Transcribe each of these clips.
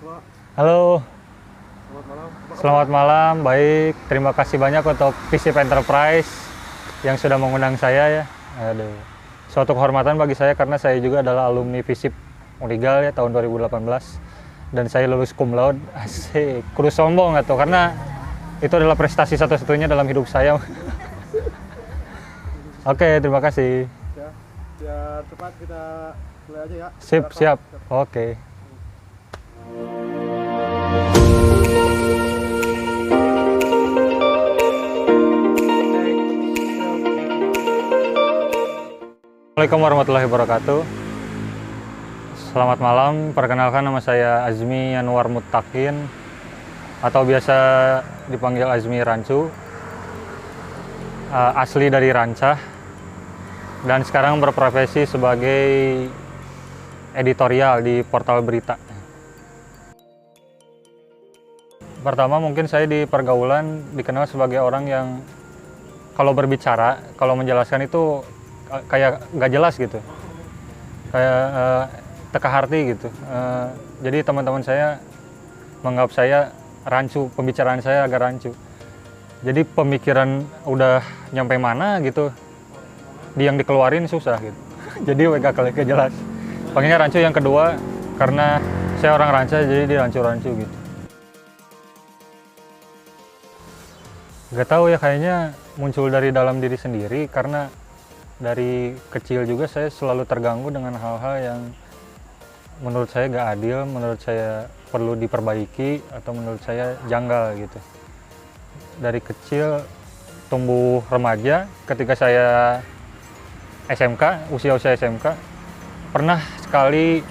Wah, Halo, selamat malam. selamat malam. Baik, terima kasih banyak untuk Visip Enterprise yang sudah mengundang saya ya. Aduh, suatu kehormatan bagi saya karena saya juga adalah alumni Visip Unigal ya tahun 2018 dan saya lulus cum laude. Asik, kudu sombong atau karena itu adalah prestasi satu-satunya dalam hidup saya. Oke, terima kasih. Ya, biar cepat kita mulai aja ya. Sip, Silakan. siap. Oke. Assalamualaikum warahmatullahi wabarakatuh. Selamat malam, perkenalkan nama saya Azmi Anwar Muttaqin atau biasa dipanggil Azmi Rancu. Asli dari Rancah dan sekarang berprofesi sebagai editorial di portal berita. Pertama mungkin saya di pergaulan dikenal sebagai orang yang kalau berbicara, kalau menjelaskan itu kayak nggak jelas gitu, kayak teka hati gitu. Jadi teman-teman saya menganggap saya rancu, pembicaraan saya agak rancu. Jadi pemikiran udah nyampe mana gitu, yang dikeluarin susah gitu. Jadi gak jelas. Makanya rancu yang kedua, karena saya orang Rancah jadi dirancu-rancu gitu. Gak tahu ya, kayaknya muncul dari dalam diri sendiri karena dari kecil juga saya selalu terganggu dengan hal-hal yang menurut saya gak adil, menurut saya perlu diperbaiki atau menurut saya janggal gitu. Dari kecil tumbuh remaja, ketika saya SMK, usia SMK, pernah sekali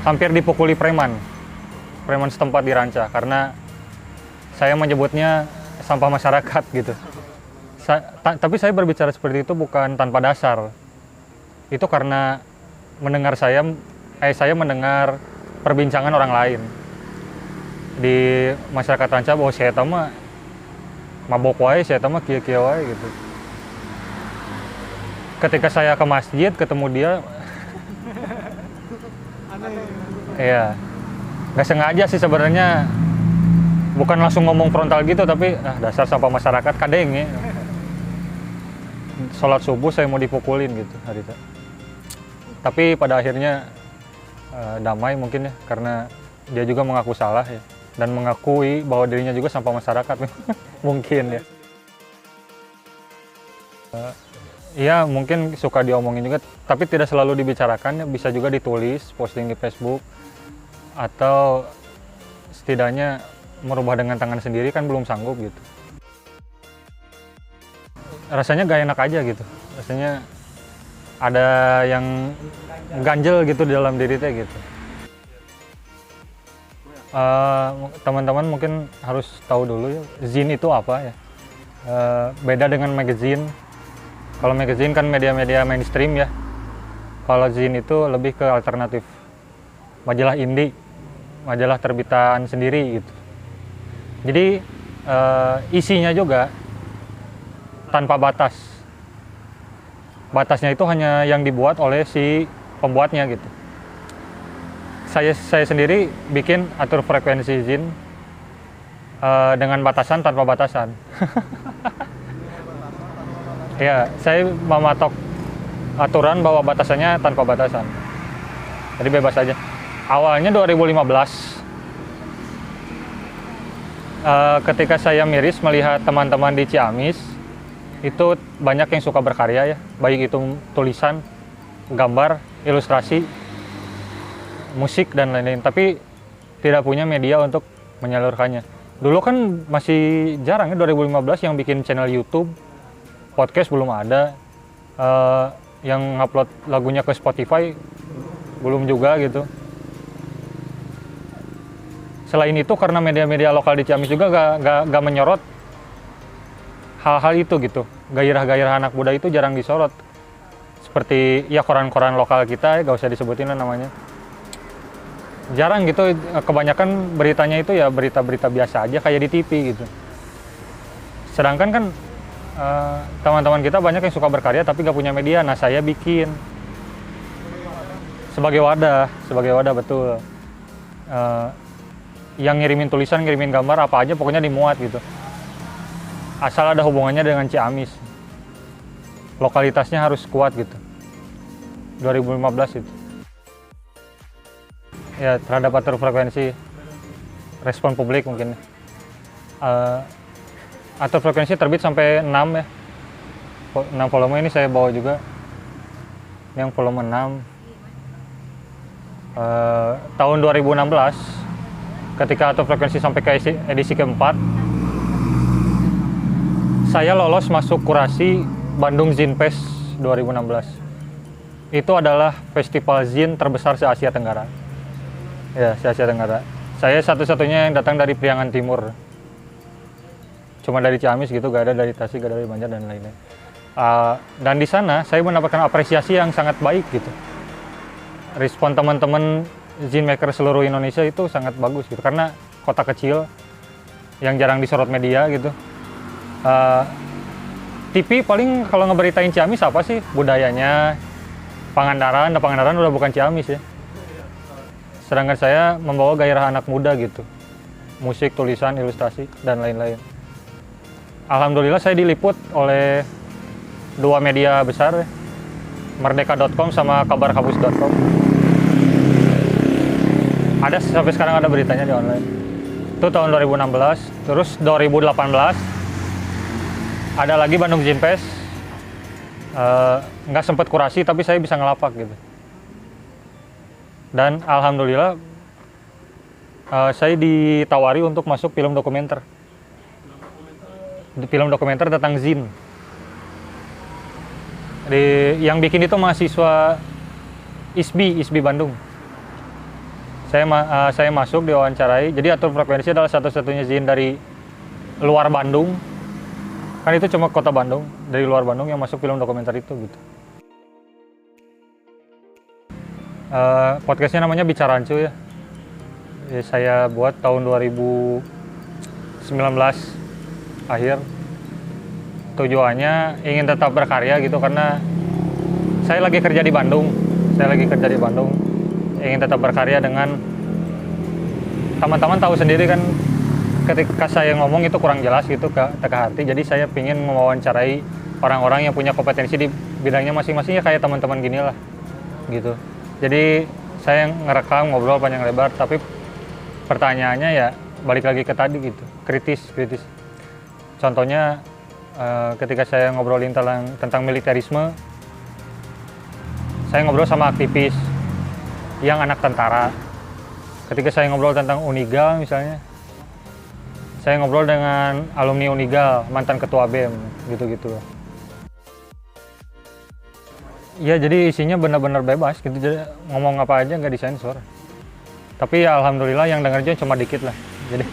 hampir dipukuli preman setempat di Rancah karena saya menyebutnya sampah masyarakat gitu. Tapi saya berbicara seperti itu bukan tanpa dasar. Itu karena saya mendengar perbincangan orang lain di masyarakat Rancah bahwa saya tahu mah mabok wae, saya tahu mah kieu-kieu wae gitu. Ketika saya ke masjid ketemu dia, iya, nggak sengaja sih sebenarnya, bukan langsung ngomong frontal gitu, tapi dasar sampah masyarakat kadeng ya. Sholat subuh saya mau dipukulin gitu hari itu. Tapi pada akhirnya damai mungkin ya, karena dia juga mengaku salah ya, dan mengakui bahwa dirinya juga sampah masyarakat mungkin ya. Iya, mungkin suka diomongin juga, tapi tidak selalu dibicarakan ya. Bisa juga ditulis, posting di Facebook, atau setidaknya merubah dengan tangan sendiri kan belum sanggup gitu. Rasanya gak enak aja gitu, rasanya ada yang ganjel gitu di dalam diri teh gitu. Teman-teman mungkin harus tahu dulu ya, zine itu apa ya. Beda dengan magazine. Kalau magazine kan media-media mainstream ya. Kalau zine itu lebih ke alternatif, majalah indie, majalah terbitan sendiri gitu. Jadi isinya juga tanpa batas. Batasnya itu hanya yang dibuat oleh si pembuatnya gitu. Saya sendiri bikin atur frekuensi zin dengan batasan tanpa batasan. Ya, saya mematok aturan bahwa batasannya tanpa batasan. Jadi bebas aja. Awalnya 2015, ketika saya miris melihat teman-teman di Ciamis, itu banyak yang suka berkarya ya, baik itu tulisan, gambar, ilustrasi, musik, dan lain-lain, tapi tidak punya media untuk menyalurkannya. Dulu kan masih jarang ya, 2015 yang bikin channel YouTube, podcast belum ada, yang upload lagunya ke Spotify belum juga gitu. Selain itu karena media-media lokal di Ciamis juga gak menyorot hal-hal itu gitu. Gairah-gairah anak muda itu jarang disorot. Seperti ya koran-koran lokal kita, gak usah disebutin lah namanya. Jarang gitu, kebanyakan beritanya itu ya berita-berita biasa aja kayak di TV gitu. Sedangkan kan teman-teman kita banyak yang suka berkarya tapi gak punya media. Nah, saya bikin sebagai wadah betul. yang ngirimin tulisan, ngirimin gambar apa aja pokoknya dimuat gitu. Asal ada hubungannya dengan Ciamis. Lokalitasnya harus kuat gitu. 2015 itu. Ya, terhadap atur frekuensi, respon publik mungkin. Atur frekuensi terbit sampai 6 ya. 6 volume ini saya bawa juga. Yang volume 6. Tahun 2016, ketika atur frekuensi sampai ke edisi keempat, saya lolos masuk kurasi Bandung Zine Fest 2016. Itu adalah festival zine terbesar se-Asia Tenggara. Ya, se-Asia Tenggara. Saya satu-satunya yang datang dari Priangan Timur. Cuma dari Ciamis gitu, gak ada dari Tasik, gak ada dari Banjar dan lain-lain. Dan di sana saya mendapatkan apresiasi yang sangat baik gitu. Respon teman-teman zine maker seluruh Indonesia itu sangat bagus gitu. Karena kota kecil yang jarang disorot media gitu. TV paling kalau ngeberitain Ciamis apa sih? Budayanya, Pangandaran udah bukan Ciamis ya. Sedangkan saya membawa gairah anak muda gitu. Musik, tulisan, ilustrasi, dan lain-lain. Alhamdulillah saya diliput oleh 2 media besar, Merdeka.com sama Kabarkabus.com. Ada sampai sekarang ada beritanya di online. Itu tahun 2016, terus 2018 ada lagi Bandung Zine Fest. Nggak sempat kurasi tapi saya bisa ngelapak gitu. Dan alhamdulillah saya ditawari untuk masuk film dokumenter. Film dokumenter tentang zine. Yang bikin itu mahasiswa ISBI Bandung. Saya masuk diwawancarai. Jadi Atur Frekuensi adalah satu-satunya zine dari luar Bandung. Kan itu cuma kota Bandung, dari luar Bandung yang masuk film dokumenter itu gitu. Podcastnya namanya Bicarancu ya. Saya buat tahun 2019 akhir. Tujuannya ingin tetap berkarya gitu karena saya lagi kerja di Bandung. Ingin tetap berkarya dengan teman-teman tahu sendiri kan ketika saya ngomong itu kurang jelas gitu ke hati. Jadi saya ingin mewawancarai orang-orang yang punya kompetensi di bidangnya masing-masing ya kayak teman-teman gini lah gitu. Jadi saya ngerekam ngobrol panjang lebar tapi pertanyaannya ya balik lagi ke tadi gitu, kritis. Contohnya ketika saya ngobrolin tentang militerisme, saya ngobrol sama aktivis yang anak tentara. Ketika saya ngobrol tentang Unigal misalnya, saya ngobrol dengan alumni Unigal, mantan ketua BEM, gitu-gitu. Ya jadi isinya benar-benar bebas gitu, jadi ngomong apa aja nggak disensor. Tapi ya alhamdulillah yang dengernya cuma dikit lah, jadi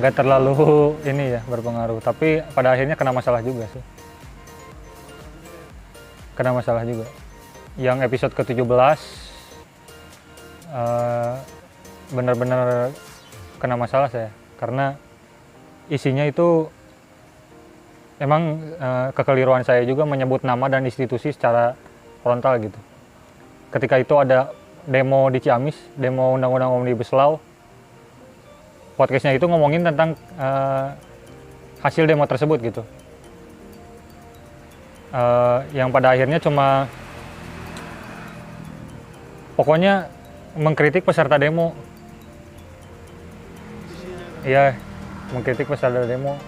nggak terlalu ini ya berpengaruh. Tapi pada akhirnya kena masalah juga sih. Yang episode ke-17 benar-benar kena masalah saya. Karena isinya itu emang kekeliruan saya juga menyebut nama dan institusi secara frontal gitu. Ketika itu ada demo di Ciamis, demo Undang-Undang Omnibus Law, podcastnya itu ngomongin tentang hasil demo tersebut gitu. Yang pada akhirnya cuma pokoknya mengkritik peserta demo. Iya, mengkritik peserta demo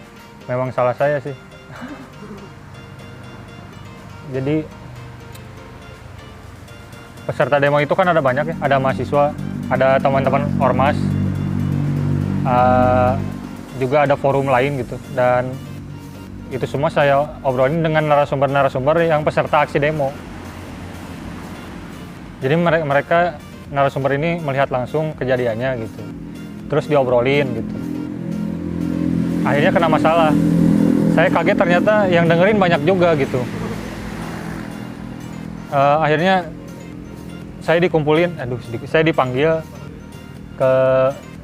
memang salah saya sih. Jadi peserta demo itu kan ada banyak ya, ada mahasiswa, ada teman-teman ormas, juga ada forum lain gitu. Dan itu semua saya obrolin dengan narasumber-narasumber yang peserta aksi demo. Jadi mereka narasumber ini melihat langsung kejadiannya gitu, terus diobrolin gitu. Akhirnya kena masalah. Saya kaget ternyata yang dengerin banyak juga gitu. Akhirnya saya dikumpulin, saya dipanggil ke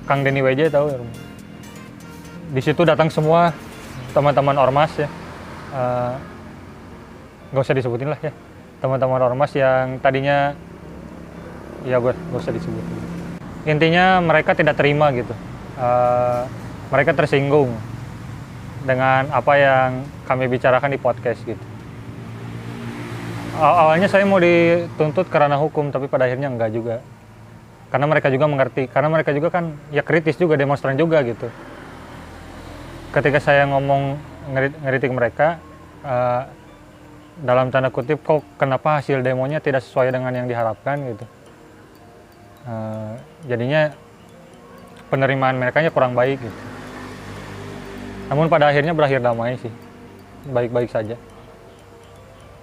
Kang Denny WJ, tahu ya? Di situ datang semua teman-teman ormas ya. Nggak usah disebutin lah ya. Teman-teman ormas yang tadinya ya gue nggak usah disebutin. intinya mereka tidak terima gitu. Mereka tersinggung dengan apa yang kami bicarakan di podcast gitu. Awalnya saya mau dituntut karena hukum, tapi pada akhirnya enggak juga. Karena mereka juga mengerti, karena mereka juga kan ya kritis juga, demonstran juga gitu. Ketika saya ngomong ngeritik mereka, dalam tanda kutip, kok kenapa hasil demonya tidak sesuai dengan yang diharapkan gitu. Jadinya penerimaan mereka kurang baik gitu. Namun pada akhirnya berakhir damai sih, baik-baik saja.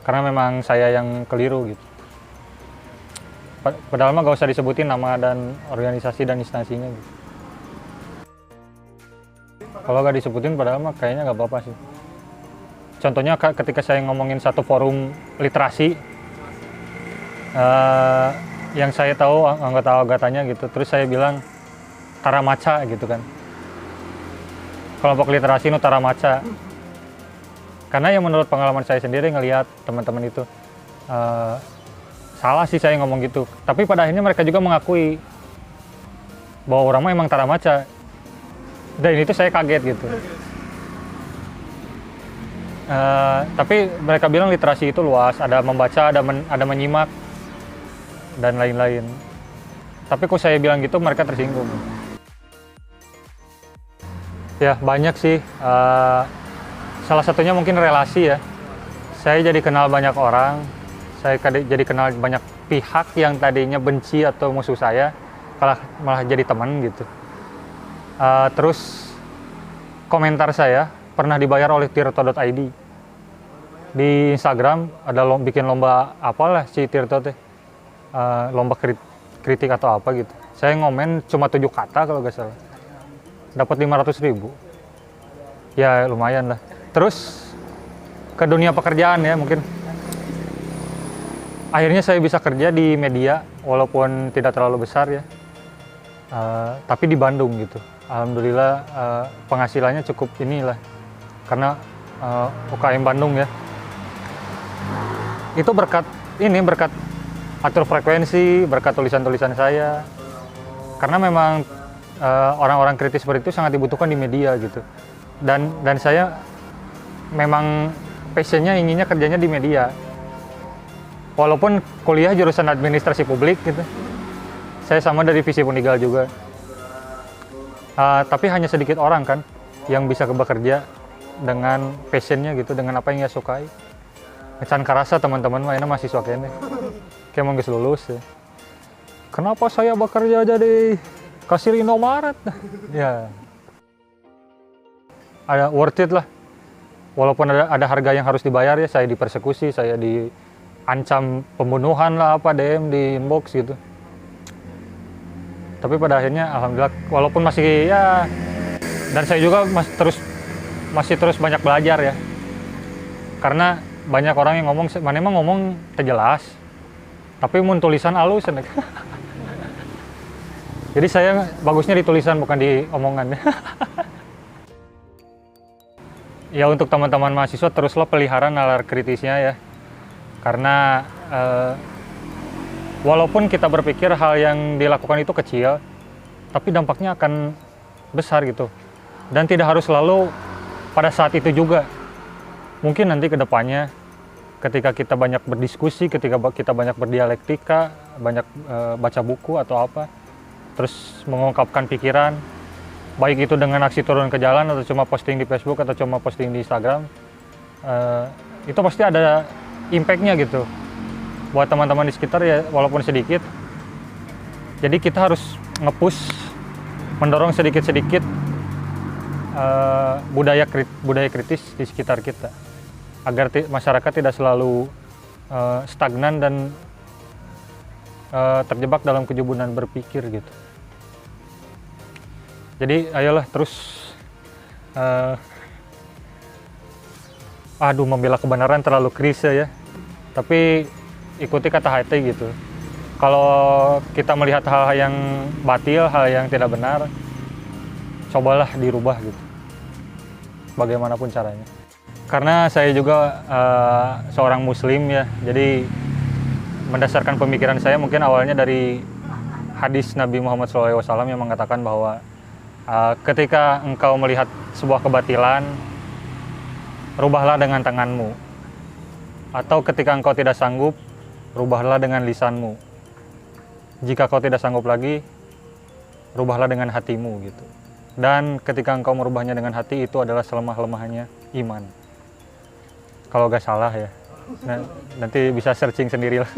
Karena memang saya yang keliru gitu. Padahal mah gak usah disebutin nama dan organisasi dan instansinya gitu. Kalau gak disebutin padahal mah kayaknya gak apa-apa sih. Contohnya ketika saya ngomongin satu forum literasi, yang saya tahu anggota-anggotanya gitu, terus saya bilang Taramaca gitu kan. Kelompok literasi Taramaca. Karena yang menurut pengalaman saya sendiri ngelihat teman-teman itu, salah sih saya ngomong gitu. Tapi pada akhirnya mereka juga mengakui bahwa orang mah emang Taramaca. Dan itu saya kaget gitu. Tapi mereka bilang literasi itu luas, ada membaca, ada menyimak, dan lain-lain. Tapi kok saya bilang gitu mereka tersinggung. Ya banyak sih, salah satunya mungkin relasi ya. Saya jadi kenal banyak orang, saya jadi kenal banyak pihak yang tadinya benci atau musuh saya, malah jadi teman gitu. Terus komentar saya pernah dibayar oleh tirto.id. Di Instagram ada bikin lomba apalah si Tirto teh, lomba kritik atau apa gitu. Saya ngomen cuma 7 kata kalau gak salah. Dapat 500.000. Ya lumayan lah. Terus ke dunia pekerjaan ya mungkin. Akhirnya saya bisa kerja di media walaupun tidak terlalu besar ya. Tapi di Bandung gitu. Alhamdulillah penghasilannya cukup inilah. Karena UKM Bandung ya. Itu berkat atur frekuensi, berkat tulisan-tulisan saya. Karena memang orang-orang kritis seperti itu sangat dibutuhkan di media gitu. Dan saya memang passionnya inginnya kerjanya di media. Walaupun kuliah jurusan administrasi publik gitu. Saya sama dari Visi Unigal juga. Tapi hanya sedikit orang kan yang bisa bekerja dengan passionnya gitu, dengan apa yang dia sukai. Can karasa teman-teman mah ini mahasiswa kene. Kayak mau lulus ya. Kenapa saya bekerja jadi kasir Indomaret? Ya. Ada worth it lah. Walaupun ada harga yang harus dibayar ya, saya dipersekusi, saya diancam pembunuhan lah apa DM di inbox gitu. Tapi pada akhirnya alhamdulillah walaupun masih ya, dan saya juga masih terus banyak belajar ya. Karena banyak orang yang ngomong, mana emang ngomong terjelas, tapi mun tulisan halus. Jadi saya bagusnya di tulisan bukan di omongan. Ya untuk teman-teman mahasiswa teruslah pelihara nalar kritisnya ya. Karena walaupun kita berpikir hal yang dilakukan itu kecil, tapi dampaknya akan besar gitu. Dan tidak harus selalu pada saat itu juga. Mungkin nanti ke depannya ketika kita banyak berdiskusi, ketika kita banyak berdialektika, banyak baca buku atau apa, terus mengungkapkan pikiran, baik itu dengan aksi turun ke jalan atau cuma posting di Facebook atau cuma posting di Instagram, itu pasti ada impact-nya gitu buat teman-teman di sekitar ya, walaupun sedikit. Jadi kita harus nge-push, mendorong sedikit-sedikit budaya kritis di sekitar kita, agar masyarakat tidak selalu stagnan dan terjebak dalam kejubunan berpikir gitu. Jadi ayolah terus membela kebenaran terlalu klise ya. Tapi ikuti kata hati gitu. Kalau kita melihat hal yang batil, hal yang tidak benar, cobalah dirubah gitu. Bagaimanapun caranya. Karena saya juga seorang muslim ya. Jadi mendasarkan pemikiran saya mungkin awalnya dari hadis Nabi Muhammad SAW yang mengatakan bahwa ketika engkau melihat sebuah kebatilan, rubahlah dengan tanganmu. Atau ketika engkau tidak sanggup, rubahlah dengan lisanmu. Jika kau tidak sanggup lagi, rubahlah dengan hatimu gitu. Dan ketika engkau merubahnya dengan hati, itu adalah selemah-lemahnya iman. Kalau gak salah ya. Nanti bisa searching sendirilah.